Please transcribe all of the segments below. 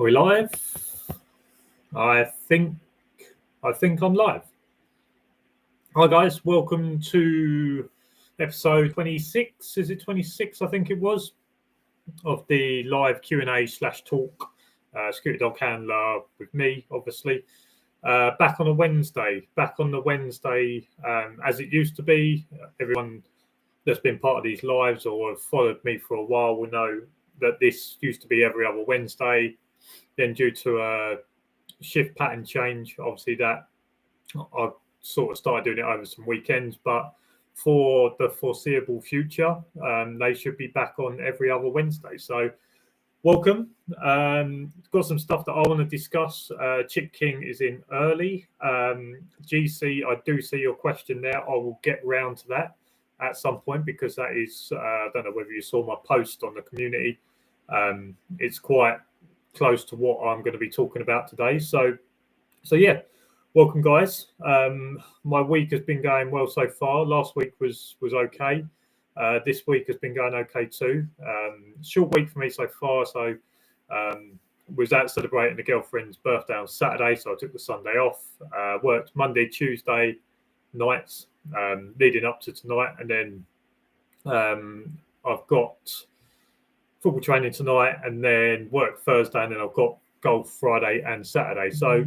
Are we live? I think I'm live. Hi guys, welcome to episode 26. Is it 26? I think it was, of the live Q&A/talk. Scooter Dog Handler with me, obviously. Back on the Wednesday, as it used to be. Everyone that's been part of these lives or have followed me for a while will know that this used to be every other Wednesday. Then due to a shift pattern change, obviously that I sort of started doing it over some weekends, but for the foreseeable future, they should be back on every other Wednesday. So welcome. Got some stuff that I want to discuss. Chip King is in early. GC, I do see your question there. I will get round to that at some point because that is, I don't know whether you saw my post on the community. It's quite close to what I'm going to be talking about today. So yeah, welcome guys. My week has been going well so far. Last week was okay. This week has been going okay too. Short week for me so far. So was out celebrating the girlfriend's birthday on Saturday, so I took the Sunday off. Worked Monday, Tuesday nights leading up to tonight, and then I've got football training tonight, and then work Thursday, and then I've got golf Friday and Saturday. So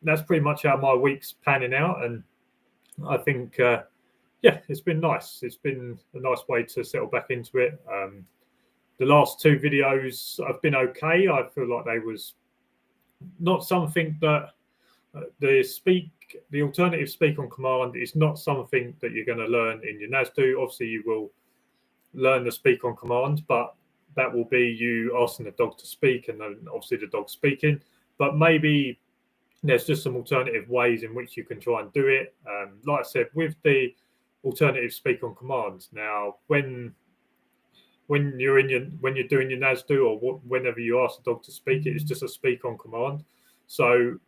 that's pretty much how my week's panning out, and I think it's been nice. It's been a nice way to settle back into it. The last two videos have been okay. I feel like they was not something that the alternative speak on command is not something that you're going to learn in your NASDO. Obviously, you will learn the speak on command, but that will be you asking the dog to speak, and then obviously the dog speaking. But maybe there's just some alternative ways in which you can try and do it. Like I said, with the alternative speak on command. Now, when you're doing your NASDO or whenever you ask the dog to speak, it's just a speak on command. So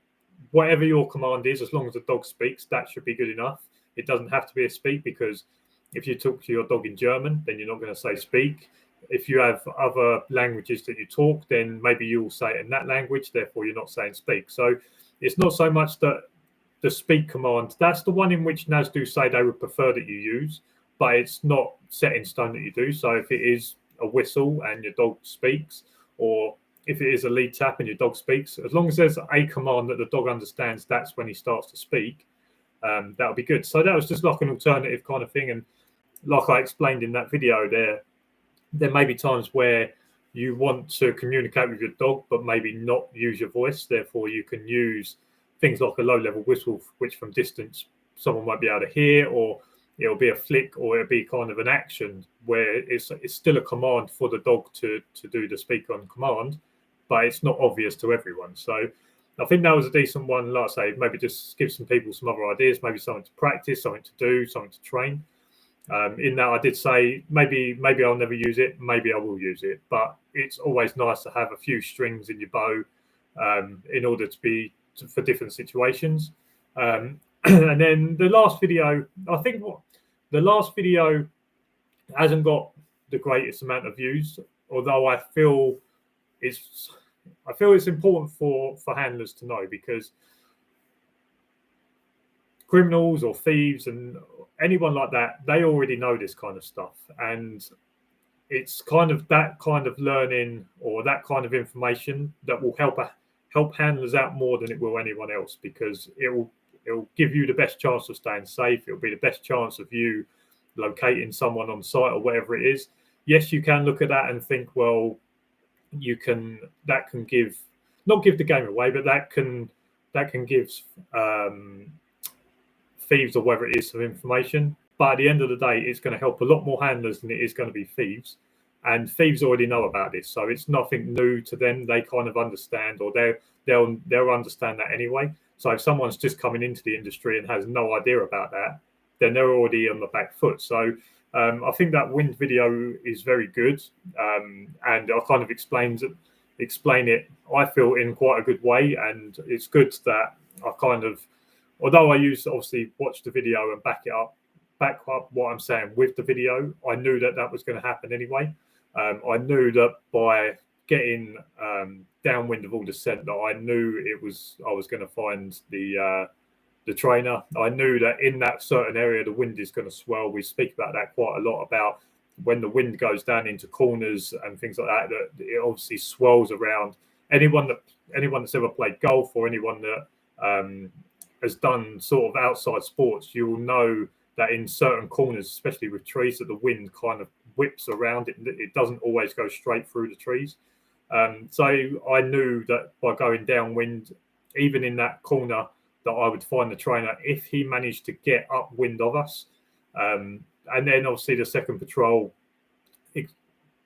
whatever your command is, as long as the dog speaks, that should be good enough. It doesn't have to be a speak, because if you talk to your dog in German, then you're not going to say speak. If you have other languages that you talk, then maybe you'll say it in that language, therefore you're not saying speak. So it's not so much that the speak command, that's the one in which NASDO say they would prefer that you use, but it's not set in stone that you do. So if it is a whistle and your dog speaks, or if it is a lead tap and your dog speaks, as long as there's a command that the dog understands, that's when he starts to speak. That'll be good. So that was just like an alternative kind of thing. And like I explained in that video, there may be times where you want to communicate with your dog, but maybe not use your voice. Therefore, you can use things like a low-level whistle, which from distance someone might be able to hear, or it'll be a flick, or it'll be kind of an action where it's still a command for the dog to do the speak on command, but it's not obvious to everyone. So I think that was a decent one. Like I say, maybe just give some people some other ideas, maybe something to practice, something to do, something to train. In that, I did say maybe I'll never use it, maybe I will use it, but it's always nice to have a few strings in your bow in order for different situations. And then the last video, I think the last video hasn't got the greatest amount of views, although I feel it's important for handlers to know, because criminals or thieves and anyone like that, they already know this kind of stuff, and it's kind of that kind of learning or that kind of information that will help handlers out more than it will anyone else, because it will give you the best chance of staying safe. It'll be the best chance of you locating someone on site or whatever it is. Yes, you can look at that and think, well, that can not give the game away, but that can give thieves or whatever it is some information. But at the end of the day, it's going to help a lot more handlers than it is going to be thieves. And thieves already know about this, so it's nothing new to them. They kind of understand, or they'll understand that anyway. So if someone's just coming into the industry and has no idea about that, then they're already on the back foot. So I think that wind video is very good, and I kind of explain it, I feel, in quite a good way. And it's good that I kind of, although I obviously watch the video and back up what I'm saying with the video, I knew that was going to happen anyway. I knew that by getting downwind of all the scent that I knew I was going to find the trainer. I knew that in that certain area the wind is going to swell. We speak about that quite a lot, about when the wind goes down into corners and things like that, that it obviously swells around. Anyone that's ever played golf, or anyone that has done sort of outside sports, you will know that in certain corners, especially with trees, that the wind kind of whips around it. It doesn't always go straight through the trees. So I knew that by going downwind, even in that corner, that I would find the trainer if he managed to get upwind of us. And then obviously the second patrol,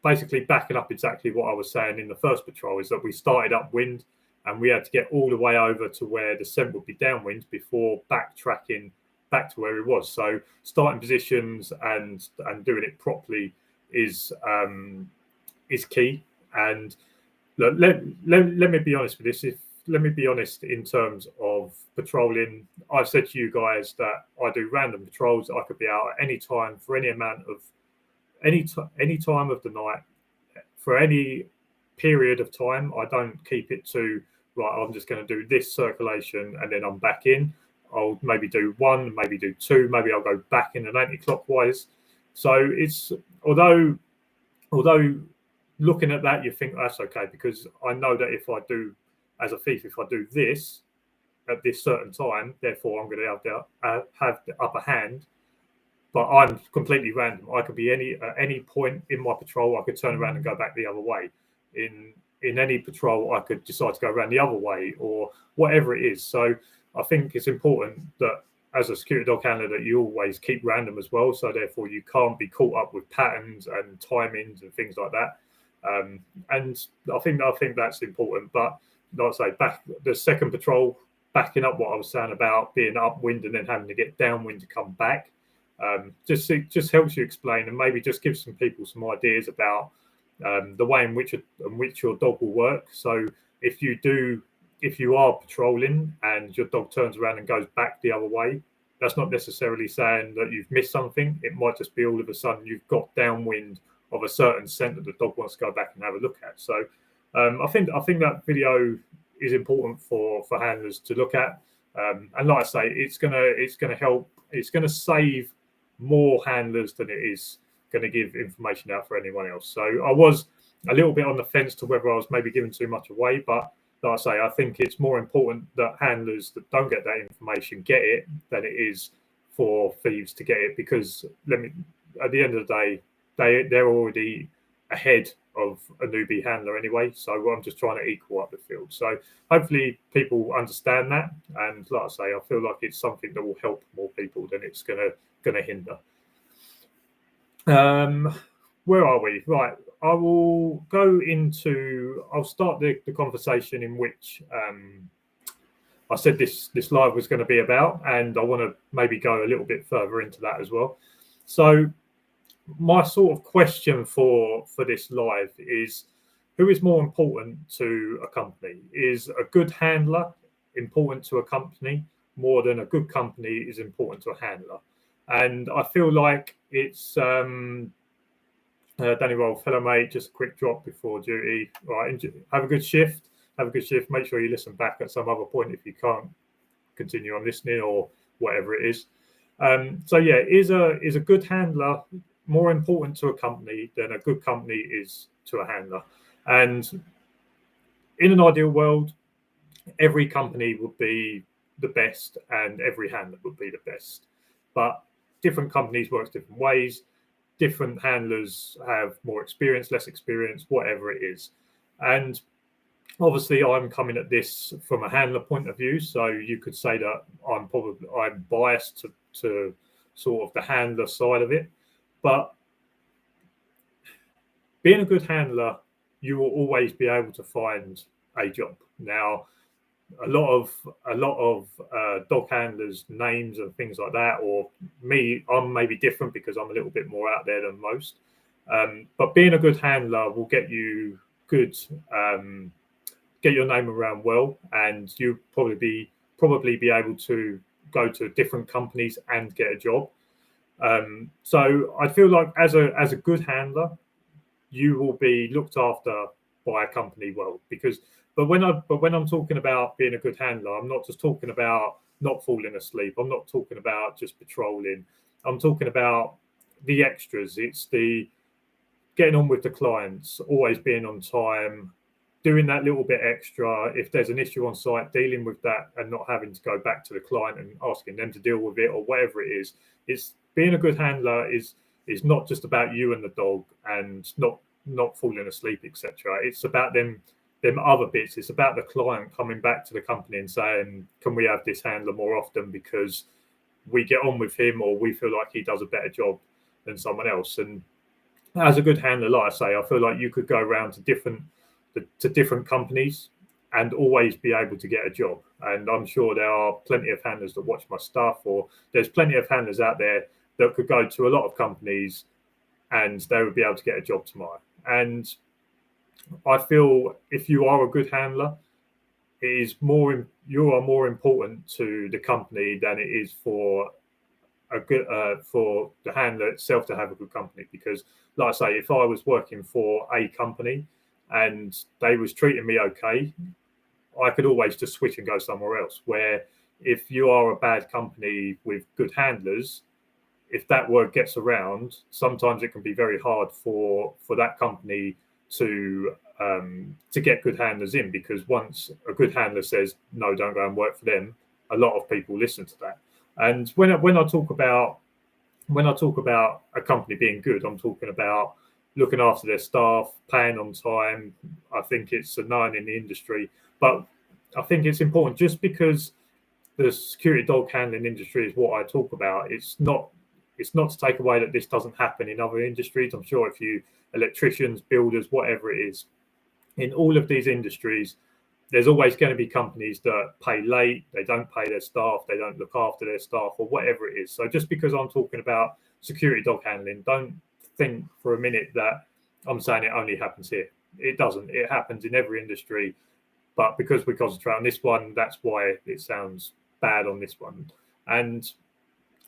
basically backing up exactly what I was saying in the first patrol, is that we started upwind and we had to get all the way over to where the scent would be downwind before backtracking back to where it was. So starting positions and doing it properly is key. And look, let me be honest with this. Let me be honest in terms of patrolling. I've said to you guys that I do random patrols. I could be out at any time for any amount of any time of the night for any period of time. I don't keep it to right. I'm just going to do this circulation and then I'm back in. I'll maybe do one, maybe do two, maybe I'll go back in an anti-clockwise. So it's although looking at that, you think that's okay, because I know that if I do, as a thief, if I do this at this certain time, therefore I'm going to have the upper hand. But I'm completely random. I could be at any point in my patrol, I could turn around and go back the other way. In any patrol, I could decide to go around the other way or whatever it is. So I think it's important that as a security dog handler that you always keep random as well. So therefore you can't be caught up with patterns and timings and things like that. And I think that's important. But like I say, back the second patrol, backing up what I was saying about being upwind and then having to get downwind to come back, just helps you explain and maybe just gives some people some ideas about the way in which your dog will work. So if you are patrolling and your dog turns around and goes back the other way, that's not necessarily saying that you've missed something. It might just be all of a sudden you've got downwind of a certain scent that the dog wants to go back and have a look at. So I think that video is important for handlers to look at. And like I say, it's gonna help. It's gonna save more handlers than it is going to give information out for anyone else. So I was a little bit on the fence to whether I was maybe giving too much away, but like I say, I think it's more important that handlers that don't get that information get it than it is for thieves to get it, because at the end of the day, they're already ahead of a newbie handler anyway. So I'm just trying to equal up the field. So hopefully people understand that. And like I say, I feel like it's something that will help more people than it's gonna hinder. Where are we? Right. I'll start the conversation in which I said this live was going to be about, and I want to maybe go a little bit further into that as well. So my sort of question for this live is, who is more important to a company? Is a good handler important to a company more than a good company is important to a handler? And I feel like it's Danny Rolfe, hello mate, just a quick drop before duty. All right, have a good shift. Make sure you listen back at some other point if you can't continue on listening or whatever it is. So yeah, is a good handler more important to a company than a good company is to a handler? And in an ideal world, every company would be the best and every handler would be the best. But different companies work different ways. Different handlers have more experience, less experience, whatever it is. And obviously I'm coming at this from a handler point of view. So you could say that I'm biased to sort of the handler side of it. But being a good handler, you will always be able to find a job. Now, a lot of dog handlers' names and things like that, or me, I'm maybe different because I'm a little bit more out there than most. But being a good handler will get you get your name around well, and you probably be able to go to different companies and get a job. So I feel like as a good handler, you will be looked after by a company well. But when I'm talking about being a good handler, I'm not just talking about not falling asleep. I'm not talking about just patrolling. I'm talking about the extras. It's the getting on with the clients, always being on time, doing that little bit extra. If there's an issue on site, dealing with that and not having to go back to the client and asking them to deal with it or whatever it is. It's being a good handler is not just about you and the dog and not falling asleep, etc. It's about them other bits. It's about the client coming back to the company and saying, can we have this handler more often because we get on with him or we feel like he does a better job than someone else. And as a good handler, like I say, I feel like you could go around to different companies and always be able to get a job. And I'm sure there are plenty of handlers that watch my stuff, or there's plenty of handlers out there that could go to a lot of companies and they would be able to get a job tomorrow. And I feel if you are a good handler, you are more important to the company than it is for for the handler itself to have a good company. Because like I say, if I was working for a company and they was treating me okay, I could always just switch and go somewhere else. Where if you are a bad company with good handlers, if that word gets around, sometimes it can be very hard for that company to get good handlers in, because once a good handler says no, don't go and work for them, a lot of people listen to that. And when I talk about a company being good, I'm talking about looking after their staff, paying on time. I think it's a known in the industry, but I think it's important. Just because the security dog handling industry is what I talk about, it's not to take away that this doesn't happen in other industries. I'm sure if you electricians, builders, whatever it is, in all of these industries, there's always going to be companies that pay late, they don't pay their staff, they don't look after their staff, or whatever it is. So just because I'm talking about security dog handling, don't think for a minute that I'm saying it only happens here. It doesn't. It happens in every industry. But because we concentrate on this one, that's why it sounds bad on this one. And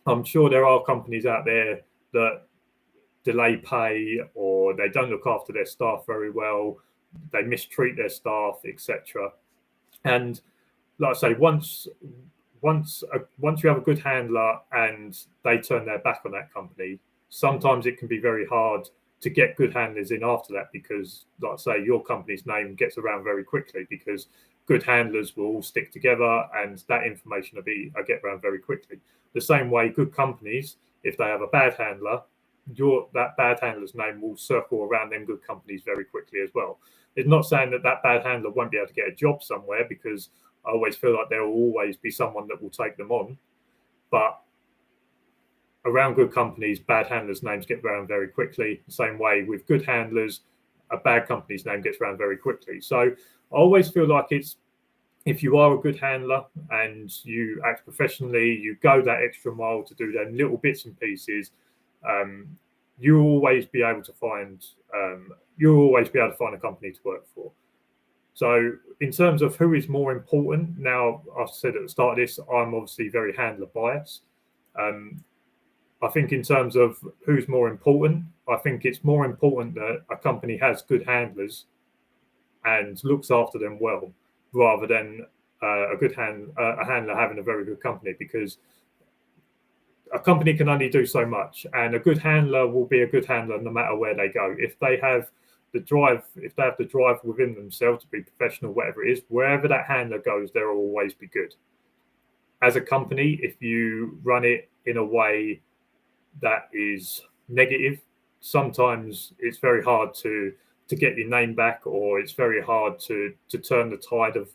I'm sure there are companies out there that delay pay, or they don't look after their staff very well, they mistreat their staff, etc. And like I say, once you have a good handler and they turn their back on that company, sometimes it can be very hard to get good handlers in after that, because like I say, your company's name gets around very quickly, because good handlers will all stick together and that information will get around very quickly. The same way good companies, if they have a bad handler, that bad handler's name will circle around them good companies very quickly as well. It's not saying that bad handler won't be able to get a job somewhere, because I always feel like there will always be someone that will take them on. But around good companies, bad handlers' names get around very quickly. The same way with good handlers, a bad company's name gets around very quickly. So I always feel like if you are a good handler and you act professionally, you go that extra mile to do them little bits and pieces, you'll always be able to find a company to work for. So in terms of who is more important, now I said at the start of this, I'm obviously very handler biased. I think in terms of who's more important, I think it's more important that a company has good handlers and looks after them well, rather than a handler having a very good company, because a company can only do so much, and a good handler will be a good handler no matter where they go. If they have the drive within themselves to be professional, whatever it is, wherever that handler goes, they'll always be good. As a company, if you run it in a way that is negative, sometimes it's very hard to get your name back, or it's very hard to turn the tide of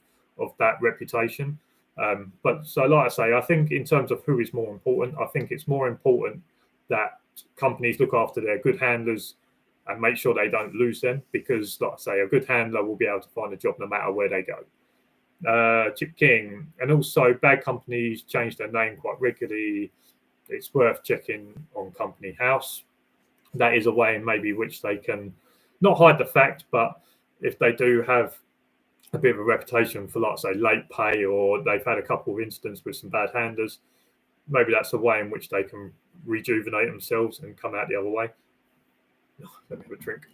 that reputation. But so, like I say, I think in terms of who is more important, I think it's more important that companies look after their good handlers and make sure they don't lose them, because, like I say, a good handler will be able to find a job no matter where they go. Chip King, and also bad companies change their name quite regularly. It's worth checking on Company House. That is a way in maybe which they can not hide the fact, but if they do have a bit of a reputation for, like, say, late pay, or they've had a couple of incidents with some bad handlers, maybe that's a way in which they can rejuvenate themselves and come out the other way. Let me have a drink.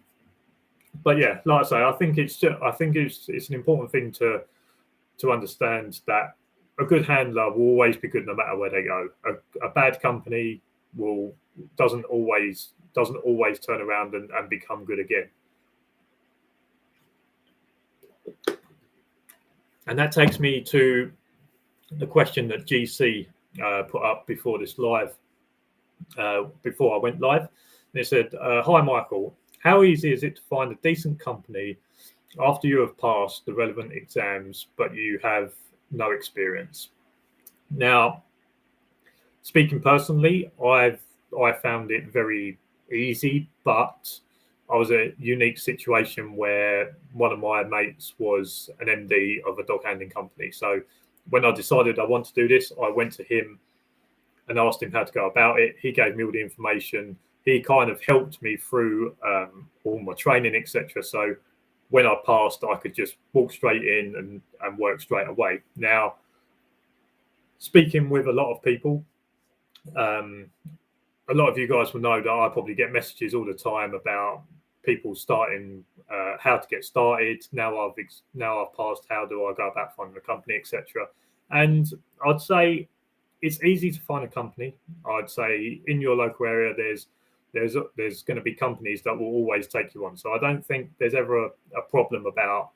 But yeah, like I say, I think it's an important thing to understand that a good handler will always be good no matter where they go. A bad company will doesn't always turn around and become good again. And that takes me to the question that GC put up before this live, before I went live. And it said, "Hi Michael, how easy is it to find a decent company after you have passed the relevant exams, but you have no experience?" Now, speaking personally, I found it very easy, but I was a unique situation where one of my mates was an MD of a dog handling company. So when I decided I want to do this, I went to him and asked him how to go about it. He gave me all the information. He kind of helped me through all my training, etc. So when I passed, I could just walk straight in and work straight away. Now, speaking with a lot of people, a lot of you guys will know that I probably get messages all the time about people starting, how to get started. Now I've passed, how do I go about finding a company, etc. And I'd say it's easy to find a company. I'd say in your local area, there's going to be companies that will always take you on. So I don't think there's ever a problem about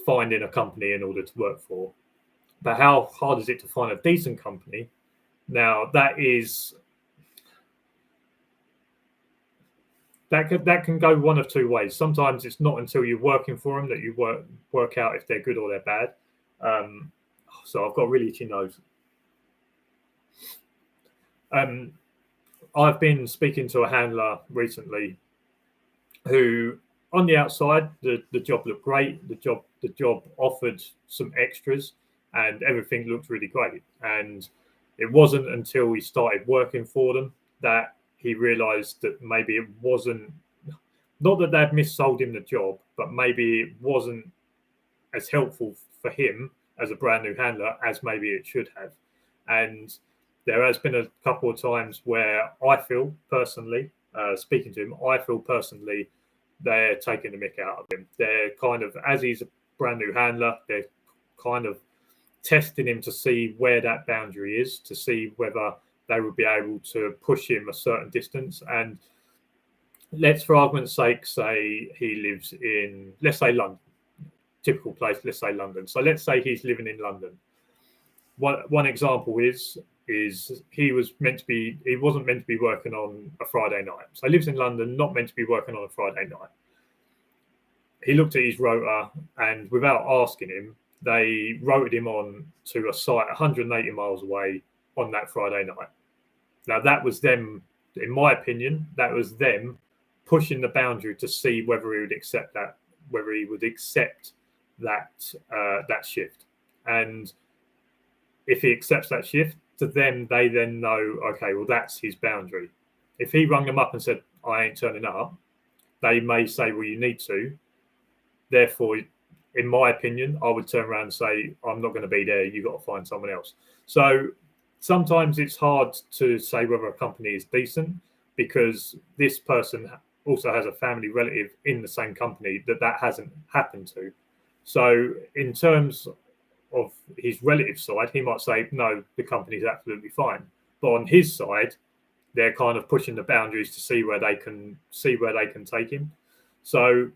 finding a company in order to work for. But how hard is it to find a decent company? Now that can go one of two ways. Sometimes it's not until you're working for them that you work out if they're good or they're bad. So I've got a really itchy nose. I've been speaking to a handler recently who, on the outside, the job looked great. The job offered some extras, and everything looked really great. And it wasn't until he started working for them that he realised that maybe it wasn't, not that they'd missold him the job, but maybe it wasn't as helpful for him as a brand new handler as maybe it should have. And there has been a couple of times where I feel personally, speaking to him, I feel personally they're taking the mick out of him. They're kind of, as he's a brand new handler, they're kind of testing him to see where that boundary is, to see whether they would be able to push him a certain distance. And let's, for argument's sake, say he lives in, let's say London, typical place, let's say London. So let's say he's living in London. One example is he wasn't meant to be working on a Friday night. So he lives in London, not meant to be working on a Friday night. He looked at his rota, and without asking him, they rotated him on to a site 180 miles away on that Friday night. Now that was them, in my opinion, that was them pushing the boundary to see whether he would accept that shift. And if he accepts that shift, to them, they then know, okay, well, that's his boundary. If he rung them up and said, I ain't turning up, they may say, well, you need to. Therefore, in my opinion, I would turn around and say, I'm not going to be there. You've got to find someone else. So sometimes it's hard to say whether a company is decent because this person also has a family relative in the same company that hasn't happened to. So in terms of his relative side, he might say, no, the company's absolutely fine. But on his side, they're kind of pushing the boundaries to see where they can take him. So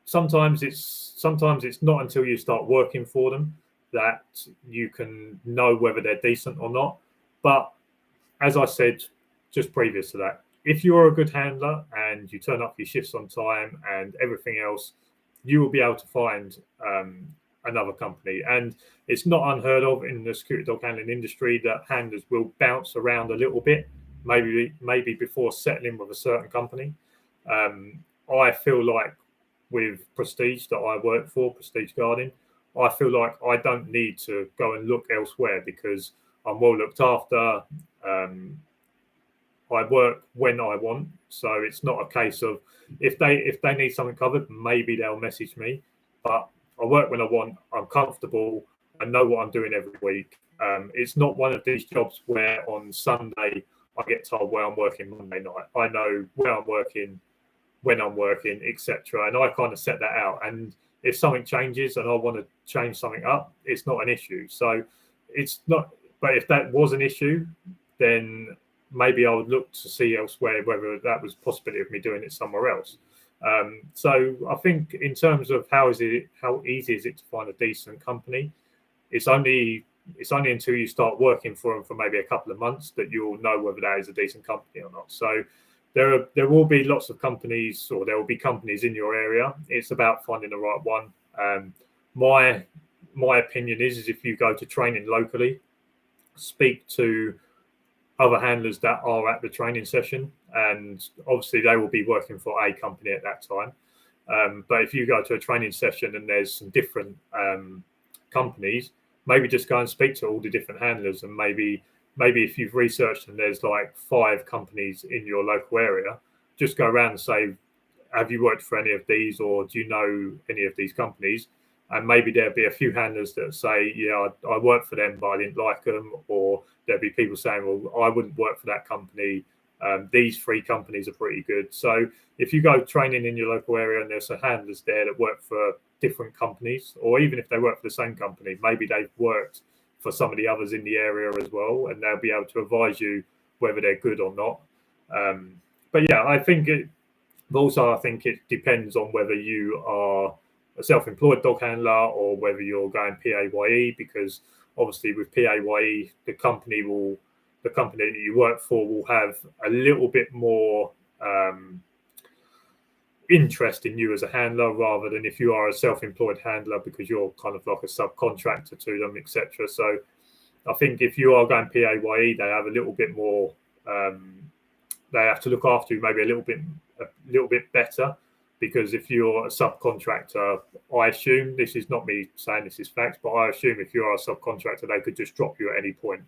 sometimes it's not until you start working for them that you can know whether they're decent or not. But as I said just previous to that, if you're a good handler and you turn up your shifts on time and everything else, you will be able to find another company. And it's not unheard of in the security dog handling industry that handlers will bounce around a little bit, maybe before settling with a certain company. I feel like with Prestige that I work for, Prestige Guarding, I feel like I don't need to go and look elsewhere because I'm well looked after. I work when I want, so it's not a case of if they need something covered, maybe they'll message me. But I work when I want. I'm comfortable. I know what I'm doing every week. It's not one of these jobs where on Sunday I get told where I'm working Monday night. I know where I'm working when I'm working, etc. And I kind of set that out. And if something changes and I want to change something up, it's not an issue. So it's not. But if that was an issue, then maybe I would look to see elsewhere whether that was a possibility of me doing it somewhere else. So I think in terms of how easy is it to find a decent company, it's only until you start working for them for maybe a couple of months that you'll know whether that is a decent company or not. So there will be lots of companies, or there will be companies in your area. It's about finding the right one. My opinion is if you go to training locally, speak to other handlers that are at the training session, and obviously they will be working for a company at that time. But if you go to a training session and there's some different companies, maybe just go and speak to all the different handlers, and maybe if you've researched and there's like 5 companies in your local area, just go around and say, have you worked for any of these, or do you know any of these companies? And maybe there'll be a few handlers that say, yeah, I worked for them, but I didn't like them. Or there'll be people saying, well, I wouldn't work for that company. These 3 companies are pretty good. So if you go training in your local area and there's some handlers there that work for different companies, or even if they work for the same company, maybe they've worked for some of the others in the area as well, and they'll be able to advise you whether they're good or not. But yeah, I think it depends on whether you are a self-employed dog handler or whether you're going PAYE, because obviously with PAYE, the company that you work for will have a little bit more interest in you as a handler, rather than if you are a self-employed handler, because you're kind of like a subcontractor to them, etc. So I think if you are going PAYE, they have a little bit more. They have to look after you maybe a little bit better, because if you're a subcontractor, I assume, this is not me saying this is facts, but I assume if you are a subcontractor, they could just drop you at any point.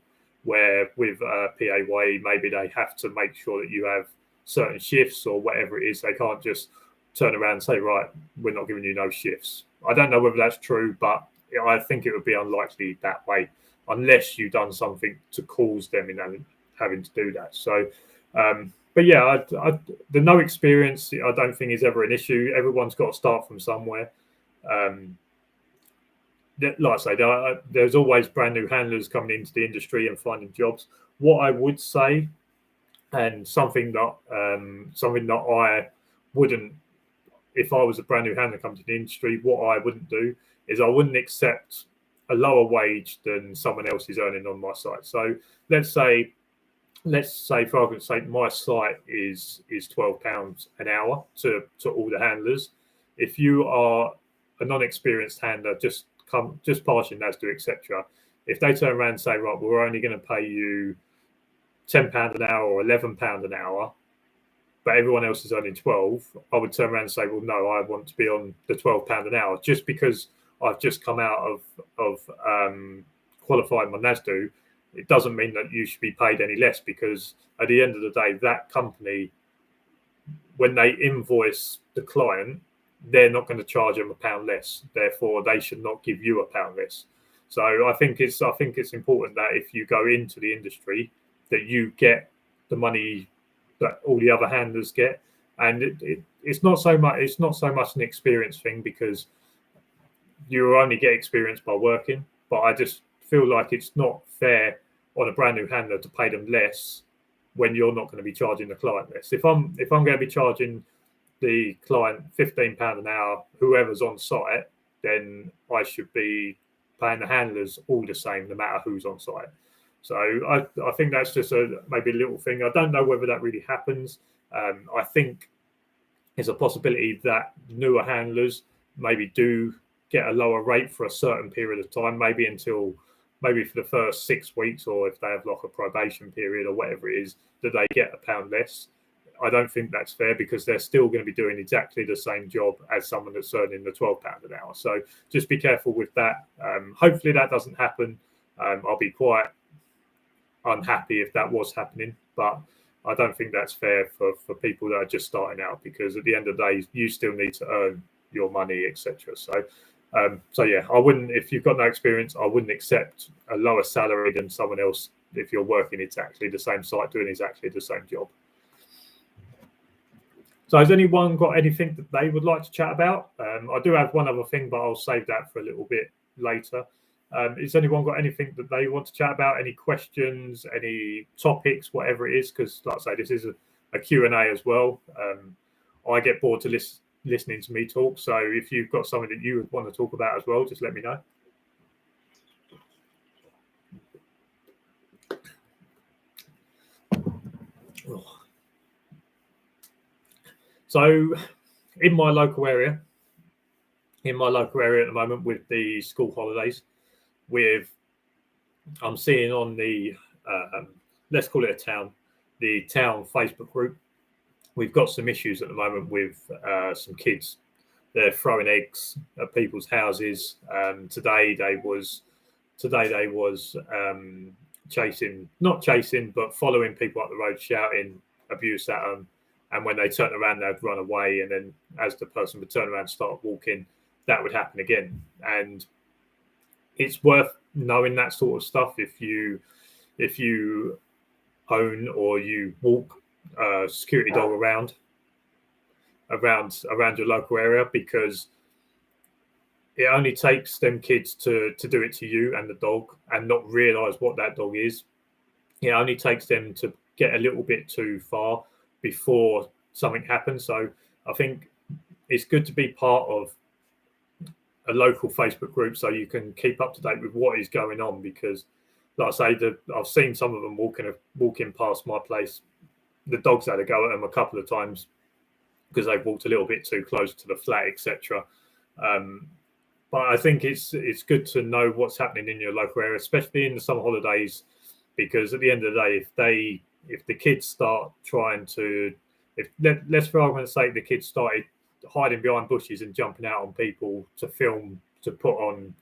Where with PAYE, maybe they have to make sure that you have certain shifts or whatever it is. They can't just turn around and say, right, we're not giving you no shifts. I don't know whether that's true, but I think it would be unlikely that way, unless you've done something to cause them in having to do that. So, but yeah, the no experience, I don't think is ever an issue. Everyone's got to start from somewhere. Like I say, there's always brand new handlers coming into the industry and finding jobs. What I would say, and something that I wouldn't, if I was a brand new handler coming to the industry, what I wouldn't do is I wouldn't accept a lower wage than someone else is earning on my site. So let's say for argument's sake, my site is £12 an hour to all the handlers. If you are a non-experienced handler, just passing NASDAQ, etc. If they turn around and say, right, we're only going to pay you £10 an hour or £11 an hour, but everyone else is earning 12, I would turn around and say, well, no, I want to be on the £12 an hour. Just because I've just come out of qualifying my NASDAQ, it doesn't mean that you should be paid any less, because at the end of the day, that company, when they invoice the client, they're not going to charge them £1 less. Therefore, they should not give you £1 less. So I think it's important that if you go into the industry, that you get the money that all the other handlers get, and it's not so much an experience thing, because you only get experience by working. But I just feel like it's not fair on a brand new handler to pay them less when you're not going to be charging the client less. If I'm going to be charging the client £15 an hour, whoever's on site, then I should be paying the handlers all the same, no matter who's on site. So I think that's just maybe a little thing. I don't know whether that really happens. I think there's a possibility that newer handlers maybe do get a lower rate for a certain period of time, maybe for the first 6 weeks, or if they have like a probation period or whatever it is, that they get £1 less. I don't think that's fair, because they're still going to be doing exactly the same job as someone that's earning the £12 an hour. So just be careful with that. Hopefully that doesn't happen. I'll be quite unhappy if that was happening, but I don't think that's fair for people that are just starting out, because at the end of the day, you still need to earn your money, etc. So yeah, I wouldn't, if you've got no experience, I wouldn't accept a lower salary than someone else if you're working exactly the same site, doing exactly the same job. So has anyone got anything that they would like to chat about? I do have one other thing, but I'll save that for a little bit later. Has anyone got anything that they want to chat about? Any questions, any topics, whatever it is? Because like I say, this is a Q&A as well. I get bored to listening to me talk. So if you've got something that you would want to talk about as well, just let me know. So in my local area at the moment with the school holidays, I'm seeing on the, let's call it a town, the town Facebook group, we've got some issues at the moment with some kids. They're throwing eggs at people's houses. Today they was not chasing, but following people up the road, shouting abuse at them. And when they turn around, they'd run away. And then as the person would turn around and start walking, that would happen again. And it's worth knowing that sort of stuff if you own or you walk a security dog around your local area, because it only takes them kids to do it to you and the dog and not realize what that dog is. It only takes them to get a little bit too far before something happens. So I think it's good to be part of a local Facebook group so you can keep up to date with what is going on, because like I say, I've seen some of them walking past my place. The dogs had a go at them a couple of times because they've walked a little bit too close to the flat, etc. But I think it's good to know what's happening in your local area, especially in the summer holidays, because at the end of the day, if the kids start trying to, let's for argument's sake, the kids started hiding behind bushes and jumping out on people to film, to put on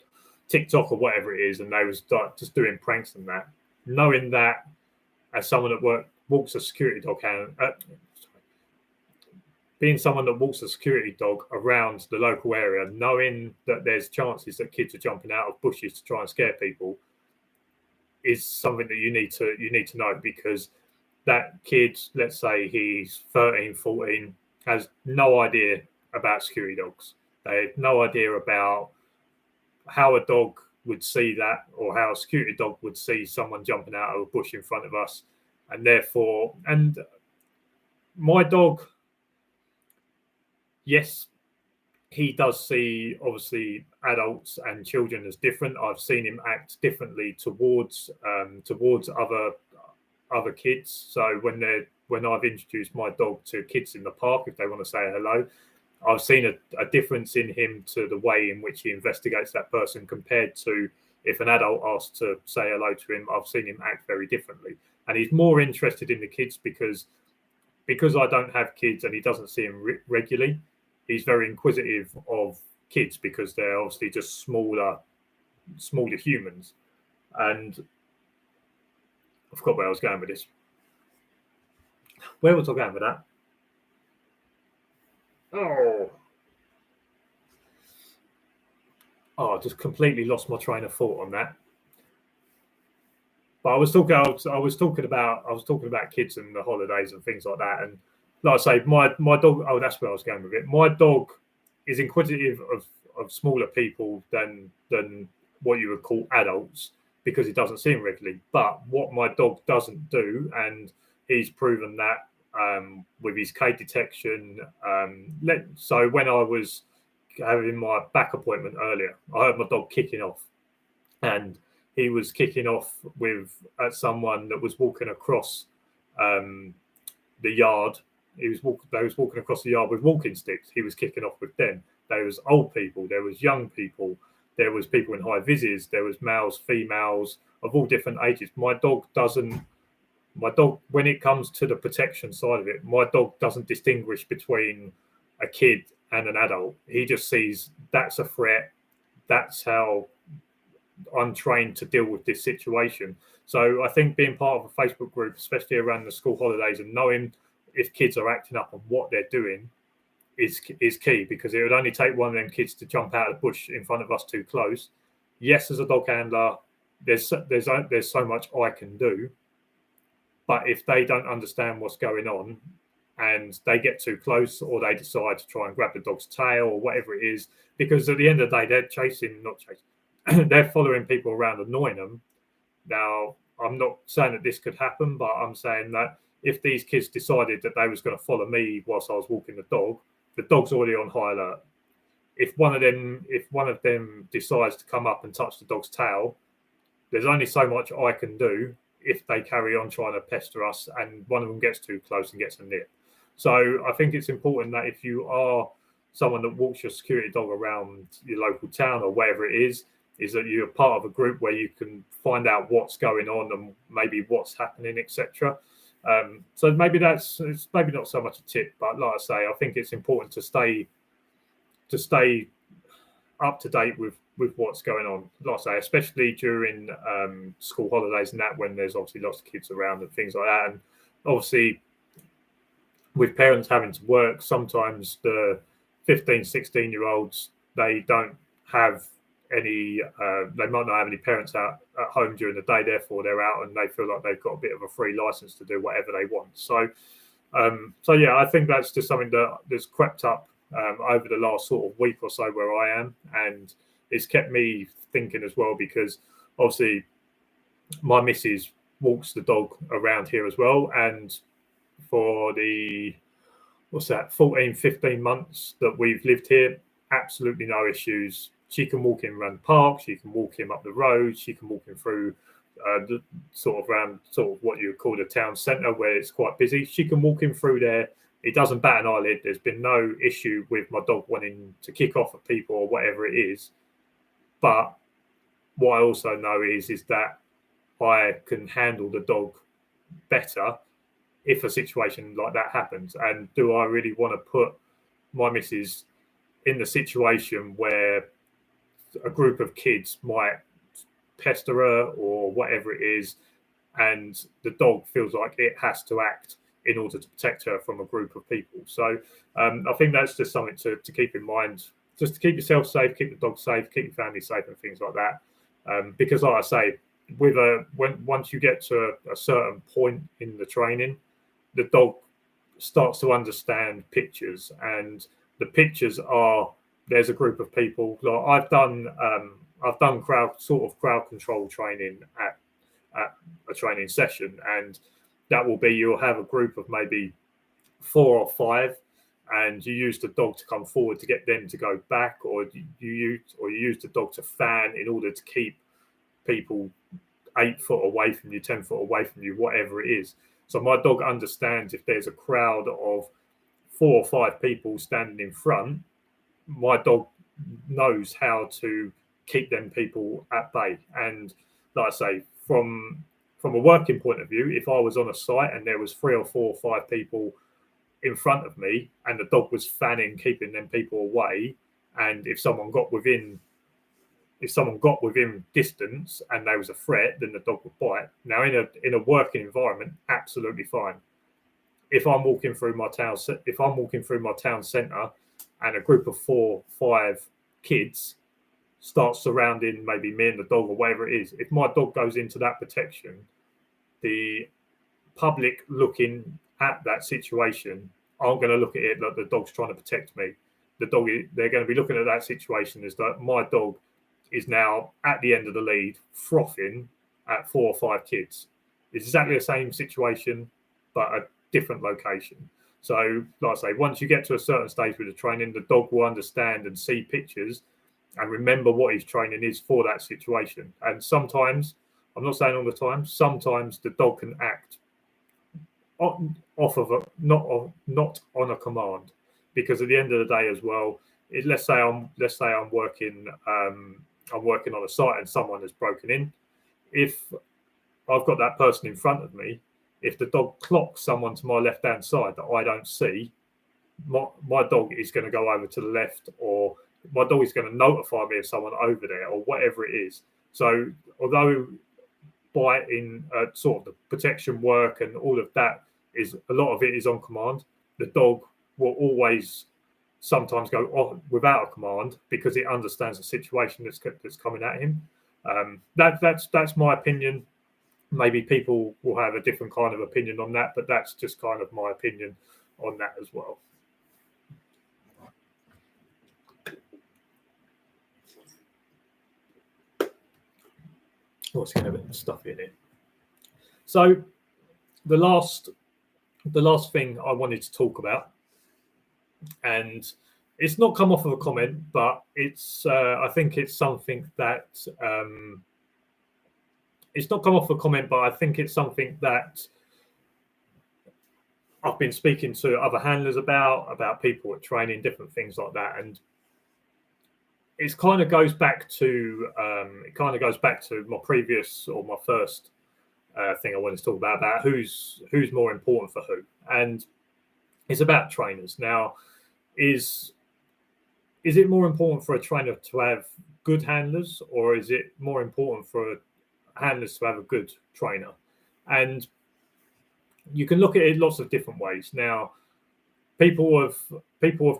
TikTok or whatever it is, and they would start just doing pranks and that. Knowing that, as someone that walks a security dog, being someone that walks a security dog around the local area, knowing that there's chances that kids are jumping out of bushes to try and scare people, is something that you need to know, because that kid, let's say he's 13, 14, has no idea about security dogs. They have no idea about how a dog would see that, or how a security dog would see someone jumping out of a bush in front of us. And therefore, and my dog, yes, he does see obviously adults and children as different. I've seen him act differently towards other kids. So when I've introduced my dog to kids in the park, if they want to say hello, I've seen a difference in him to the way in which he investigates that person compared to if an adult asks to say hello to him. I've seen him act very differently, and he's more interested in the kids because I don't have kids and he doesn't see them regularly. He's very inquisitive of kids because they're obviously just smaller humans. And I forgot where I was going with this. Where was I going with that? I just completely lost my train of thought on that. But I was talking about kids and the holidays and things like that. And like I say, my dog. Oh, that's where I was going with it. My dog is inquisitive of smaller people than what you would call adults, because he doesn't see them regularly. But what my dog doesn't do, and he's proven that with his K detection. So when I was having my back appointment earlier, I heard my dog kicking off, and he was kicking off at someone that was walking across the yard. They was walking across the yard with walking sticks. He was kicking off with them. There was old people, there was young people, there was people in high vises, there was males, females of all different ages. My dog, when it comes to the protection side of it, my dog doesn't distinguish between a kid and an adult. He just sees that's a threat. That's how I'm trained to deal with this situation. So I think being part of a Facebook group, especially around the school holidays, and knowing if kids are acting up and what they're doing is key, because it would only take one of them kids to jump out of the bush in front of us too close. Yes, as a dog handler, there's so much I can do, but if they don't understand what's going on and they get too close, or they decide to try and grab the dog's tail or whatever it is, because at the end of the day, they're not chasing, they're following people around, annoying them. Now, I'm not saying that this could happen, but I'm saying that if these kids decided that they was going to follow me whilst I was walking the dog's already on high alert. If one of them decides to come up and touch the dog's tail, there's only so much I can do if they carry on trying to pester us and one of them gets too close and gets a nip. So I think it's important that if you are someone that walks your security dog around your local town or wherever it is that you're part of a group where you can find out what's going on and maybe what's happening, etc. So maybe it's maybe not so much a tip, but like I say, I think it's important to stay up to date with what's going on. Like I say, especially during school holidays and that, when there's obviously lots of kids around and things like that. And obviously with parents having to work, sometimes the 15, 16-year-olds, they don't have any, they might not have any parents out at home during the day, therefore they're out and they feel like they've got a bit of a free license to do whatever they want. So yeah, I think that's just something that's crept up over the last sort of week or so where I am, and it's kept me thinking as well, because obviously my missus walks the dog around here as well, and for the 14, 15 months that we've lived here, absolutely no issues. She can walk him around the park, she can walk him up the road, she can walk him through the sort of what you would call the town centre where it's quite busy. She can walk him through there. It doesn't bat an eyelid. There's been no issue with my dog wanting to kick off at people or whatever it is. But what I also know is that I can handle the dog better if a situation like that happens. And do I really want to put my missus in the situation where a group of kids might pester her or whatever it is, and the dog feels like it has to act in order to protect her from a group of people? So I think that's just something to keep in mind, just to keep yourself safe, keep the dog safe, keep your family safe and things like that. Because like I say, once you get to a certain point in the training, the dog starts to understand pictures, and the pictures are, there's a group of people. Like I've done crowd control training at a training session, and that will be, you'll have a group of maybe 4 or 5, and you use the dog to come forward to get them to go back, or you use the dog to fan in order to keep people 8 foot away from you, 10 foot away from you, whatever it is. So my dog understands if there's a crowd of 4 or 5 people standing in front, my dog knows how to keep them people at bay. And like I say, from a working point of view, if I was on a site and there was 3 or 4 or 5 people in front of me and the dog was fanning, keeping them people away, and if someone got within distance and there was a threat, then the dog would bite. Now, in a working environment, absolutely fine. If I'm walking through my town centre and a group of 4 or 5 kids start surrounding maybe me and the dog or whatever it is, if my dog goes into that protection, the public looking at that situation aren't going to look at it like the dog's trying to protect me. They're going to be looking at that situation as that my dog is now at the end of the lead, frothing at 4 or 5 kids. It's exactly the same situation, but a different location. So, like I say, once you get to a certain stage with the training, the dog will understand and see pictures and remember what his training is for that situation. And sometimes, I'm not saying all the time, sometimes the dog can act not on a command, because at the end of the day as well, let's say I'm working on a site and someone has broken in. If I've got that person in front of me, if the dog clocks someone to my left-hand side that I don't see, my dog is going to go over to the left, or my dog is going to notify me of someone over there or whatever it is. So although biting, sort of the protection work and all of that, is a lot of it is on command, the dog will always sometimes go off without a command because it understands the situation that's coming at him. That's my opinion. Maybe people will have a different kind of opinion on that, but that's just kind of my opinion on that as well. Oh, it's getting a bit stuffy in here. So the last thing I wanted to talk about, and it's not come off of a comment, but it's I think it's something that it's not come off a comment, but I think it's something that I've been speaking to other handlers about people at training, different things like that, and it kind of goes back to my previous or my first thing I wanted to talk about who's more important for who, and it's about trainers. Now, is it more important for a trainer to have good handlers, or is it more important for handlers to have a good trainer? And you can look at it lots of different ways. Now, people have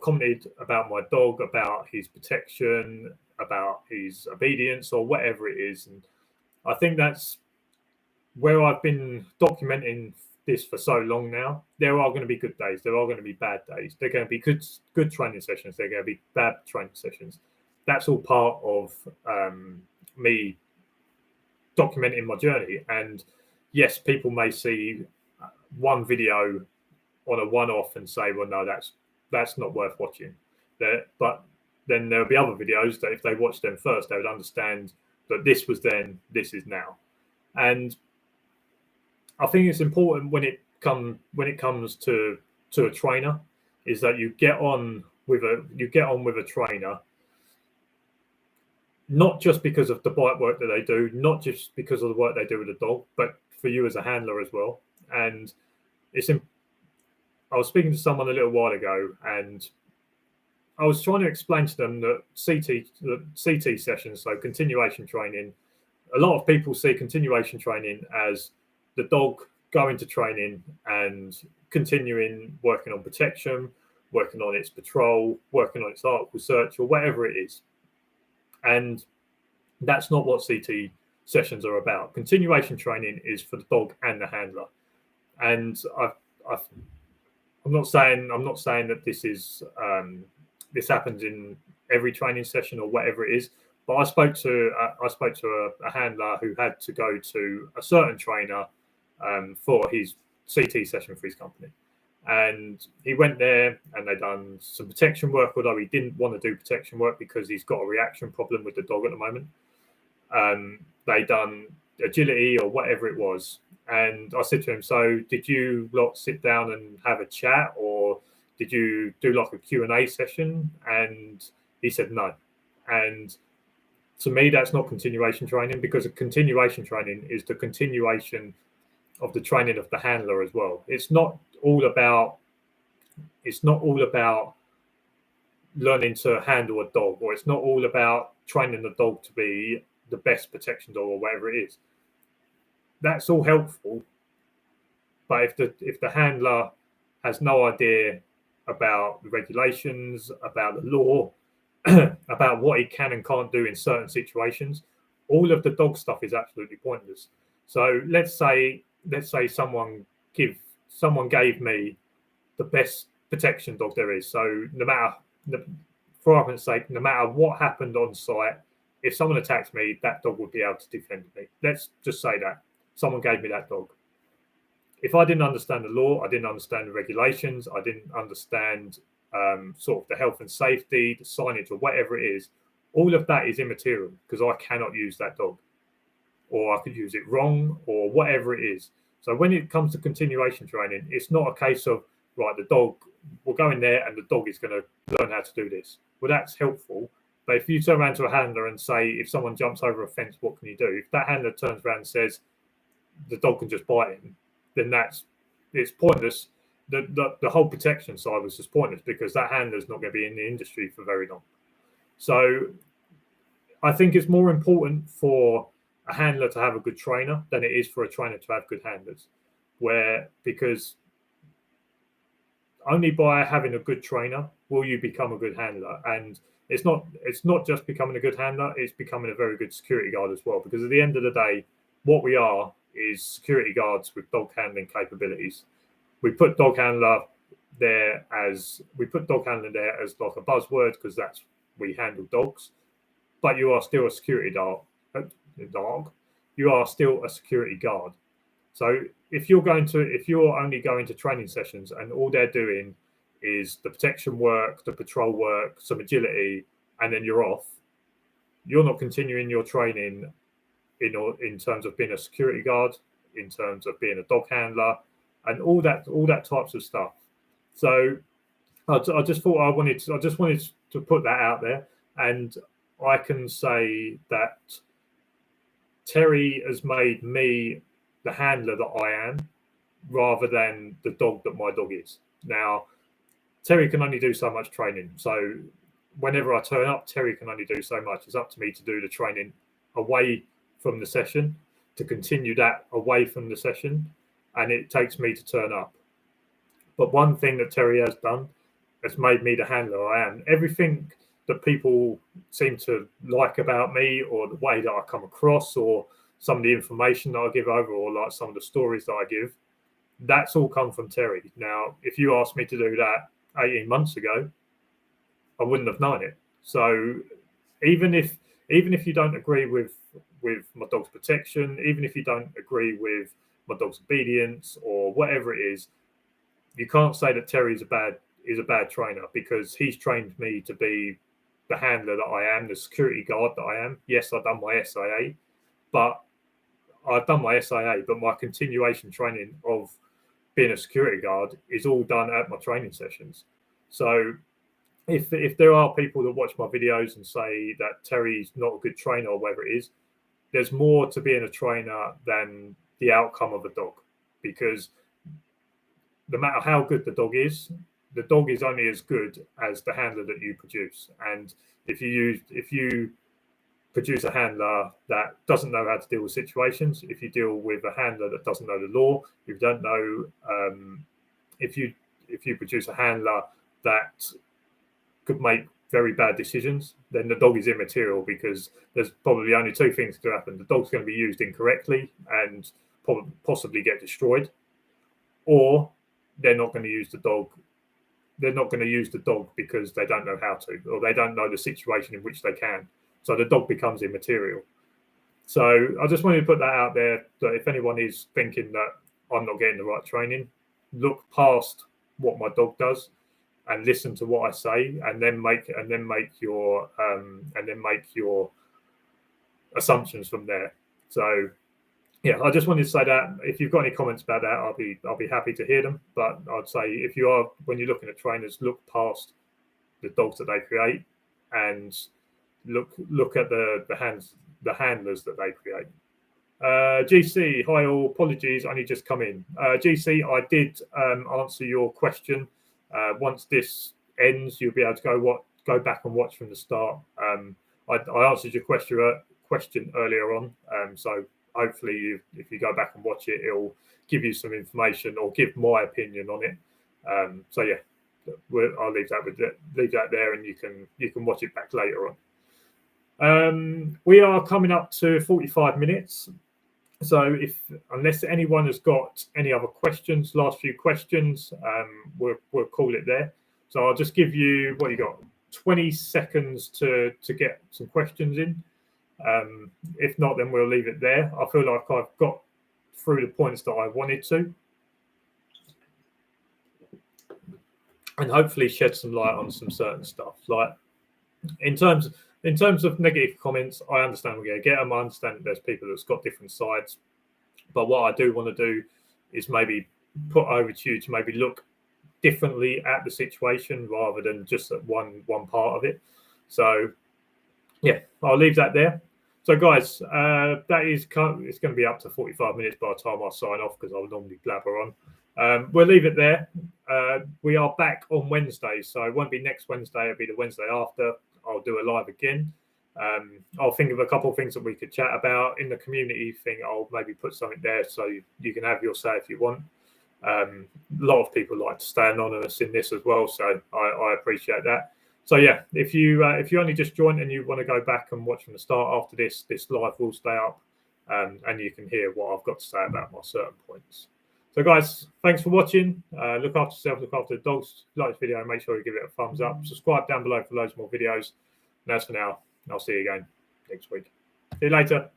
commented about my dog, about his protection, about his obedience, or whatever it is, and I think that's where I've been documenting this for so long now. There are going to be good days. There are going to be bad days. There are going to be good training sessions. There are going to be bad training sessions. That's all part of me documenting my journey. And yes, people may see one video on a one-off and say, well, no, that's not worth watching. But then there'll be other videos that if they watch them first, they would understand that this was then, this is now. And I think it's important when it comes to a trainer is that you get on with a trainer, not just because of the bite work that they do, not just because of the work they do with the dog, but for you as a handler as well. And I was speaking to someone a little while ago, and I was trying to explain to them that CT sessions, so continuation training, a lot of people see continuation training as the dog going to training and continuing working on protection, working on its patrol, working on its article search, or whatever it is. And that's not what CT sessions are about. Continuation training is for the dog and the handler. And I'm not saying that this is this happens in every training session or whatever it is. But I spoke to a handler who had to go to a certain trainer for his CT session for his company, and he went there and they done some protection work. Although he didn't want to do protection work because he's got a reaction problem with the dog at the moment. They done agility or whatever it was, and I said to him, "So did you lot sit down and have a chat, or did you do like a Q&A session?" And he said no, and to me, that's not continuation training, because a continuation training is the continuation of the training of the handler as well. It's not all about learning to handle a dog, or it's not all about training the dog to be the best protection dog or whatever it is. That's all helpful, but if the handler has no idea about the regulations, about the law, about what he can and can't do in certain situations, all of the dog stuff is absolutely pointless. So let's say someone gave me the best protection dog there is. So for argument's sake, no matter what happened on site, if someone attacks me, that dog would be able to defend me. Let's just say that someone gave me that dog. If I didn't understand the law, I didn't understand the regulations, I didn't understand sort of the health and safety, the signage, or whatever it is, all of that is immaterial, because I cannot use that dog, or I could use it wrong, or whatever it is. So when it comes to continuation training, it's not a case of, right, the dog will go in there and the dog is going to learn how to do this. Well, that's helpful. But if you turn around to a handler and say, if someone jumps over a fence, what can you do? If that handler turns around and says the dog can just bite him, then it's pointless. The whole protection side was just pointless, because that handler's not going to be in the industry for very long. So I think it's more important for a handler to have a good trainer than it is for a trainer to have good handlers, because only by having a good trainer will you become a good handler. And it's not just becoming a good handler, it's becoming a very good security guard as well, because at the end of the day, what we are is security guards with dog handling capabilities. We put dog handler there as we put dog handling there as like a buzzword because that's we handle dogs, but you are still a security dog. You are still a security guard. So if you're only going to training sessions and all they're doing is the protection work, the patrol work, some agility, and then you're off, you're not continuing your training in terms of being a security guard, in terms of being a dog handler, and all that types of stuff. So I just wanted to put that out there, and I can say that Terry has made me the handler that I am, rather than the dog that my dog is. Now, Terry can only do so much training. So whenever I turn up, Terry can only do so much. It's up to me to do the training away from the session, to continue that away from the session, and it takes me to turn up. But one thing that Terry has done has made me the handler I am. Everything that people seem to like about me, or the way that I come across, or some of the information that I give over, or like some of the stories that I give, that's all come from Terry. Now, if you asked me to do that 18 months ago, I wouldn't have known it. So even if you don't agree with my dog's protection, even if you don't agree with my dog's obedience or whatever it is, you can't say that Terry is a bad trainer, because he's trained me to be the handler that I am, the security guard that I am. Yes, I've done my SIA, but my continuation training of being a security guard is all done at my training sessions. So if there are people that watch my videos and say that Terry's not a good trainer or whatever it is, there's more to being a trainer than the outcome of a dog, because no matter how good the dog is only as good as the handler that you produce. And if you produce a handler that doesn't know how to deal with situations, if you deal with a handler that doesn't know the law, if you don't know, if you produce a handler that could make very bad decisions, then the dog is immaterial, because there's probably only two things to happen. The dog's going to be used incorrectly and possibly get destroyed, or they're not going to use the dog. They're not going to use the dog because they don't know how to, or they don't know the situation in which they can. So the dog becomes immaterial. So I just wanted to put that out there, that if anyone is thinking that I'm not getting the right training, look past what my dog does and listen to what I say, and then make your assumptions from there. So yeah, I just wanted to say that. If you've got any comments about that, I'll be happy to hear them. But I'd say when you're looking at trainers, look past the dogs that they create, and look at the handlers that they create. GC, hi all. Apologies, only just come in. GC, I did answer your question. Once this ends, you'll be able to go back and watch from the start. I answered your question earlier on, so hopefully if you go back and watch it, it'll give you some information or give my opinion on it. So yeah, I'll leave that there, and you can watch it back later on. We are coming up to 45 minutes. So unless anyone has got any other questions, last few questions, we'll call it there. So I'll just give you, what you got, 20 seconds to get some questions in. If not, then we'll leave it there. I feel like I've got through the points that I wanted to, and hopefully shed some light on some certain stuff. Like in terms of negative comments, I understand we're going to get them. I understand that there's people that's got different sides, but what I do want to do is maybe put over to you to maybe look differently at the situation rather than just at one part of it. So yeah, I'll leave that there. So guys, it's going to be up to 45 minutes by the time I sign off, because I'll normally blabber on. We'll leave it there. We are back on Wednesday, so it won't be next Wednesday. It'll be the Wednesday after. I'll do a live again. I'll think of a couple of things that we could chat about in the community thing. I'll maybe put something there so you can have your say if you want. A lot of people like to stay anonymous in this as well, so I appreciate that. So yeah, if you only just joined and you want to go back and watch from the start after this live will stay up, and you can hear what I've got to say about my certain points. So guys, thanks for watching. Look after yourself, look after the dogs. If you like this video, make sure you give it a thumbs up. Subscribe down below for loads more videos. And as for now, I'll see you again next week. See you later.